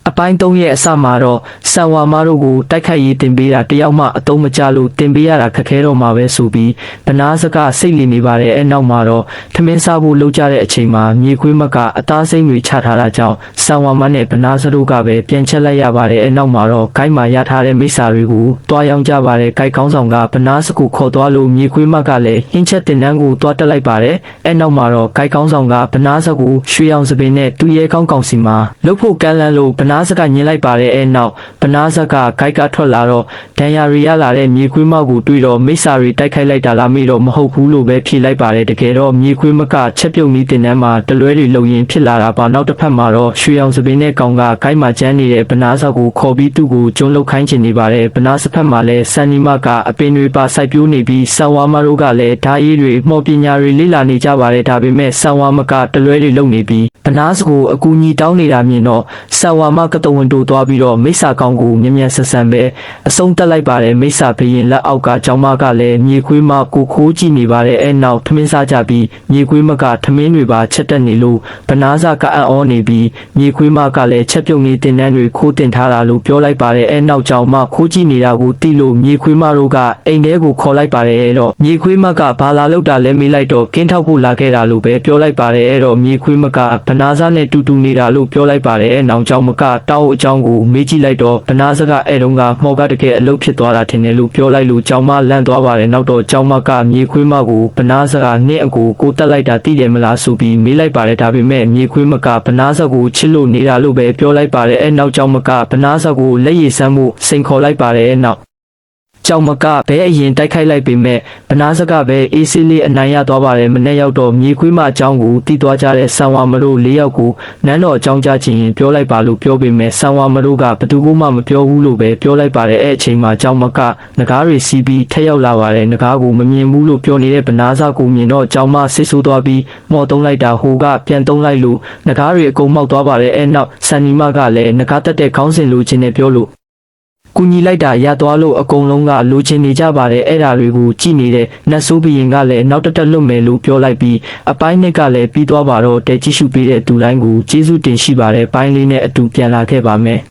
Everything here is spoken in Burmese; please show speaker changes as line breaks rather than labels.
အပိုင်း3ရဲ့အစမှာတော့ဆန်ဝါမတို့ကိုတိုက်ခိုက်ရေးတင်ပေးတာတယောက်မှအတုံးမကျလို့တင်ပေးရတာခက်ခဲတော့မှာပဲဆိုပြီးဗနာစကစိတ်လီနေပါတယ်အဲနောက်မှာတော့ထမင်းစားဖို့လှုပ်ကြတဲ့အချိန်မှာမြေခွေးမကအသားစိမ့်တွေချထားတာကြောင့်ဆန်ဝါမနဲ့ဗနာစတို့ကပဲပြန်ချက်လိုက်ရပါတယ်အဲနောက်မှာတော့ဂိုက်မှာရထားတဲ့မိစ္ဆာတွေကိုတွားရောင်းကြပါတယ်ဂိုက်ကောင်းဆောင်ကဗနာစကိုခေါ်သွားလို့မြေခွေးမကလည်းဟင်းချက်တင်တန်းကိုတွားတက်လိုက်ပါတယ်အဲနောက်မှာတော့ဂိုက်ကောင်းဆောင်ကဗနာစကိုရွှေအောင်စပင်နဲ့တူရဲကောင်းကောင်စီမှာလှုပ်ဖို့ကမ်းလှမ်းလို့ဗနာစကညင်လိုက်ပါတယ်အဲနောက်ဗနာစကဂိုက်ကထွက်လာတော့ဒန်ယာရီရလာတဲ့မြေခွေးမောက်ကိုတွေ့တော့မိစ္ဆာရီတိုက်ခိုက်လိုက်တာလားမေးတော့မဟုတ်ဘူးလို့ပဲဖြေလိုက်ပါတယ်တကယ်တော့မြေခွေးမကချက်ပြုတ်နီးတင်တန်းမှာတလွဲတွေလုံရင်ဖြစ်လာတာပါနောက်တစ်ဖက်မှာတော့ရွှေအောင်စပင်နဲ့ကောင်ကဂိုက်မှာကျန်းနေတဲ့ဗနာစကိုခေါ်ပြီးသူ့ကိုကျုံလုတ်ခိုင်းချင်နေပါတယ်ဗနာစဖက်မှာလည်းဆန်နီမကအပင်တွေပါစိုက်ပျိုးနေပြီးဆန်ဝါမတို့ကလည်းဓာအေးတွေမော်ပညာတွေလေ့လာနေကြပါတယ်ဒါပေမဲ့ဆန်ဝါမကတလွဲတွေလုံနေပြီးဗနာစကိုအကူအညီတောင်းနေတာမြင်တော့ဆန်ဝါမကတဝန်တိုးသွားပြီးတော့မိစ္ဆာကောင်ကိုမြ မြန်ဆန်ဆန်ပဲအဆုံးတက်လိုက်ပါတယ်မိစ္ဆာဘရင်လက်အောက်ကကျောင်းမကလည်းမြေခွေးမကိုခိုးကြည့်နေပါတယ်အဲနောက်ထမင်းစားကြပြီးမြေခွေးမကထမင်းတွေပါချက်တက်နေလို့ဗနာစကအံ့ဩနေပြီးမြေခွေးမကလည်းချက်ပြုတ်နေတင်တန်းတွေခိုးတင်ထားတာလို့ပြောလိုက်ပါတယ်အဲနောက်ကျောင်းမခိုးကြည့်နေတာကိုသိလို့မြေခွေးမတို့ကအိမ်ထဲကိုခေါ်လိုက်ပါတယ်အဲတော့မြေခွေးမကဘာလာလောက်တာလဲမေးလိုက်တော့ကင်းထောက်ဖို့လာခဲ့တာလို့ပဲပြောလိုက်ပါတယ်အဲတော့မြေခွေးမကဗနာစနဲ့တူတူနေတာလို့ပြောလိုက်ပါတယ်အဲနောက်ကျောင်းမကတောက်အကြောင်းကိုမေးကြည့်လိုက်တော့ဗနာစကအဲတုန်းကမော်ကတကယ်အလုပ်ဖြစ်သွားတာထင်တယ်လို့ပြောလိုက်လို့ကျောင်းမလန့်သွားပါတယ်နောက်တော့ကျောင်းမကမြေခွေးမကိုဗနာစကနှစ်အကိုကိုတက်လိုက်တာသိတယ်မလားဆိုပြီးမေးလိုက်ပါတယ်ဒါပေမဲ့မြေခွေးမကဗနာစကိုချစ်လို့နေတာလို့ပဲပြောလိုက်ပါတယ်အဲနောက်ကျောင်းမကဗနာစကိုလက်ရည်ဆမ်းမှုစိန်ခေါ်လိုက်ပါတယ်အဲနောက်ကျောင်းမကဘဲအရင်တိုက်ခိုက်လိုက်ပေမဲ့ဗနာစကပဲအေးဆေးလေးအနိုင်ရသွားပါတယ်မနေ့ရောက်တော့မြေခွေးမအကြောင်းကိုတီးသွားကြတဲ့ဆန်ဝါမတို့၄ယောက်ကိုနန်းတော်အကြောင်းကြားခြင်းပြောလိုက်ပါလို့ပြောပေမဲ့ဆန်ဝါမတို့ကဘသူမှမပြောဘူးလို့ပဲပြောလိုက်ပါတယ်အဲ့အချိန်မှာကျောင်းမကငကားတွေစီးပြီးထက်ရောက်လာပါတယ်ငကားကိုမမြင်ဘူးလို့ပြောနေတဲ့ဗနာစကိုမြင်တော့ကျောင်းမဆစ်ဆိုးသွားပြီးမော်တုံးလိုက်တာဟိုကပြန်တုံးလိုက်လို့ငကားတွေအကုန်မောက်သွားပါတယ်အဲ့နောက်ဆန်နီမကလည်းငကားတက်တဲ့ခေါင်းစဉ်လိုချင်တယ်ပြောလို့ကူညီလိုက်တာရသွားလို့အကုန်လုံးကလိုချင်နေကြပါတယ်အဲ့ဓာတွေကိုကြည့်နေတဲ့နတ်ဆိုးဘရင်ကလည်းနောက်တက်လွတ်မယ်လို့ပြောလိုက်ပြီးအပိုင်းနှစ်ကလည်းပြီးသွားပါတော့တဲကြည့်ရှုပေးတဲ့သူတိုင်းကိုကျေးဇူးတင်ရှိပါတယ်ပိုင်းလေးနဲ့အတူပြန်လာခဲ့ပါမယ်